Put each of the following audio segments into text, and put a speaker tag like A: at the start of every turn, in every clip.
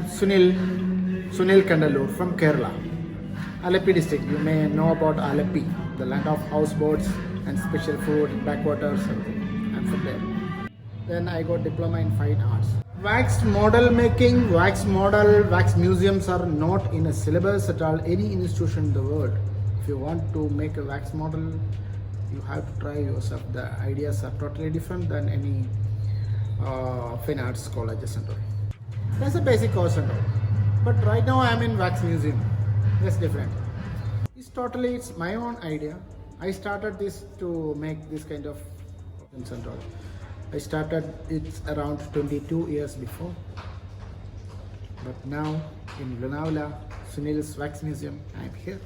A: Sunil Kandalur from Kerala, Aleppi district. You may know about Aleppi, the land of houseboats and special food, backwaters, everything. I'm from there. Then I got diploma in fine arts. Wax model making, wax museums are not in a syllabus at all. Any institution in the world, if you want to make a wax model, you have to try yourself. The ideas are totally different than any fine arts colleges and all. That's a basic course and all. But right now I'm in wax museum. That's different. It's my own idea. I started this to make this kind of things and all. I started it around 22 years before. But now in Lonavala, Sunil's Wax Museum, I'm here.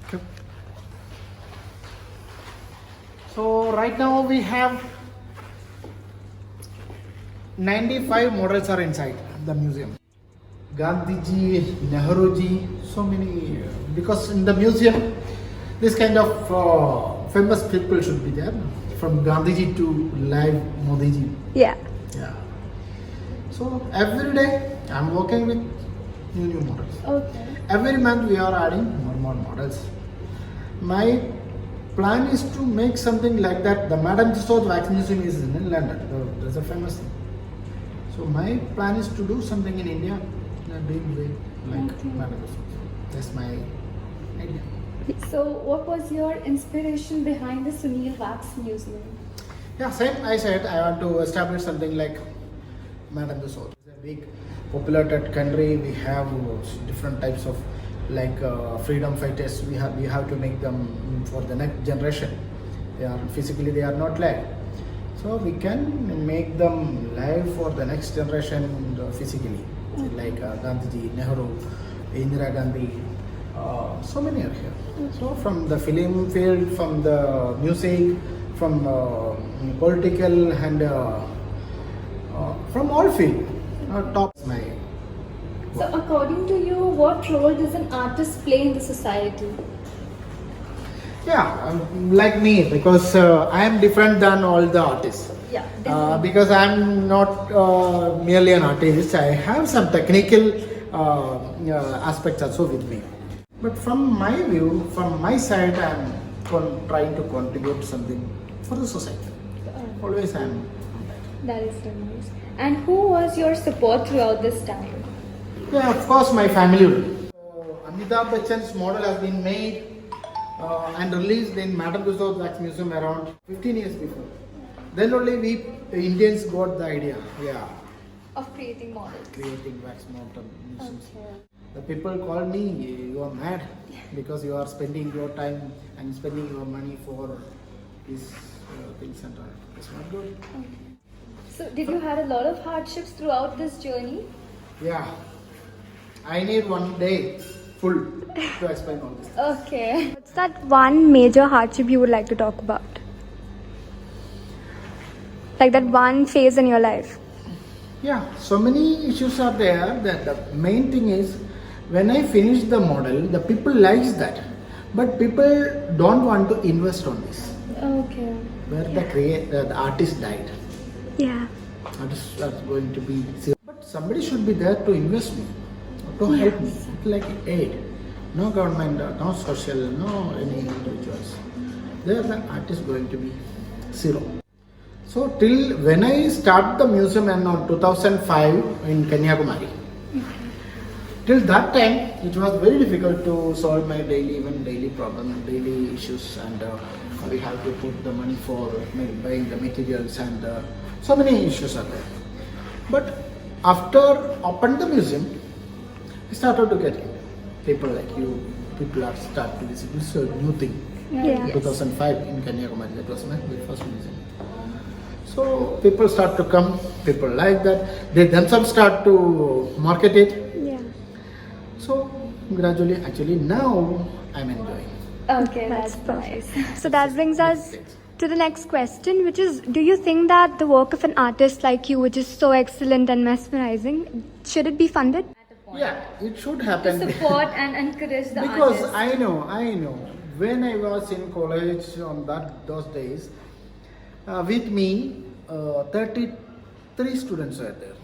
A: Come. So right now we have 95 models are inside the museum. Gandhiji, Nehruji, so many. Because in the museum, this kind of famous people should be there. From Gandhiji to live Modiji.
B: Yeah.
A: Yeah. So every day I'm working with new models.
B: Okay.
A: Every month we are adding more models. My plan is to make something like that. The Madame Tussauds Wax Museum is in London. That's a famous thing. So my plan is to do something in India in a big way, like
B: Okay.
A: Madame Tussauds. That's my idea.
B: So, what was your inspiration behind the Sunil Wax Museum?
A: Yeah, same. I said I want to establish something like Madame Tussauds. It's a big populated country. We have different types of freedom fighters. We have to make them for the next generation. They are not live, so we can make them live for the next generation physically. Like Gandhiji, Nehru, Indira Gandhi. So many are here. So from the film field, from the music, from political and from all field, top my.
B: So, according to you, what role does an artist play in the society?
A: Yeah, like me, because I am different than all the artists.
B: Yeah.
A: Because I am not merely an artist. I have some technical aspects also with me. But from my view, from my side, I am trying to contribute something for the society. Always I am.
B: That is so nice. And who was your support throughout this time?
A: Yeah, of course, my family. Amitabh Bachchan's model has been made and released in Madame Tussauds Wax Museum around 15 years before. Then only we Indians got the idea. Yeah.
B: Of creating models.
A: Creating wax model museums.
B: Okay.
A: The people call me, you are mad because you are spending your time and spending your money for these things and all. It's not good.
B: Okay. So, did you had a lot of hardships throughout this journey?
A: Yeah. I need one day full to explain all this.
B: Okay. What's that one major hardship you would like to talk about? Like that one phase in your life?
A: Yeah, so many issues are there. That the main thing is when I finish the model, the people likes that, but people don't want to invest on this.
B: Okay.
A: Where the artist died.
B: Yeah.
A: Artists are going to be, but somebody should be there to invest me, to help me, like aid. No government, no social, no any individuals. There the artist going to be zero. So till when I start the museum in 2005 in Kanyakumari, till that time it was very difficult to solve my daily problem, daily issues, and we have to put the money for buying the materials and so many issues are there. But after opening the museum, I started to get people like you. People are start to visit. This is a new thing.
B: Yeah.
A: 2005 in Kanyakumari. That was my first museum. So people start to come. People like that. They themselves start to market it.
B: Yeah.
A: So gradually, actually now I'm enjoying.
B: Okay, that's nice. So that brings us to the next question, which is, do you think that the work of an artist like you, which is so excellent and mesmerizing, should it be funded?
A: Yeah, it should happen.
B: To support and encourage the
A: Because
B: artists.
A: I know. When I was in college on those days, with me, 33 students were there.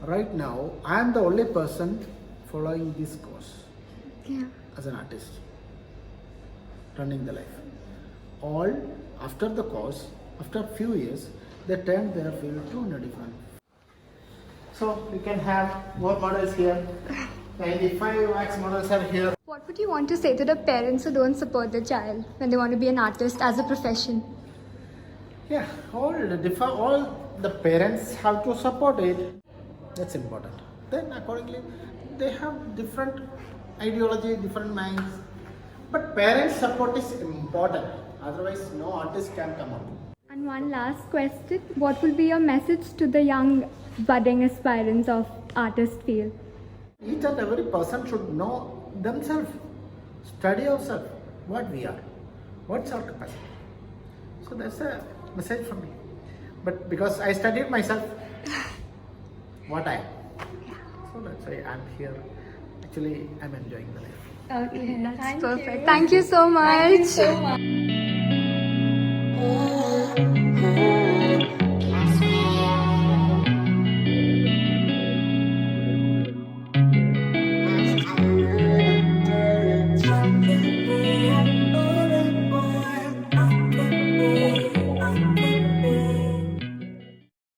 A: right now I am the only person following this course
B: Yeah.
A: as an artist, running the life. All after the course, after a few years, they turn their field to a different. So we can have more models here. 95 wax models are here.
B: What would you want to say to the parents who don't support their child when they want to be an artist as a profession?
A: Yeah, all the parents have to support it. That's important. Then accordingly, they have different ideology, different minds. But parents' support is important. Otherwise, no artist can come out.
B: And one last question. What will be your message to the young budding aspirants of artist field?
A: Each and every person should know themselves, study ourselves, what we are, what's our capacity. So that's a message from me. But because I studied myself, what I am. So that's why I'm here. Actually, I'm enjoying the life.
B: Okay, that's perfect. Thank you so much.
C: Thank you so much.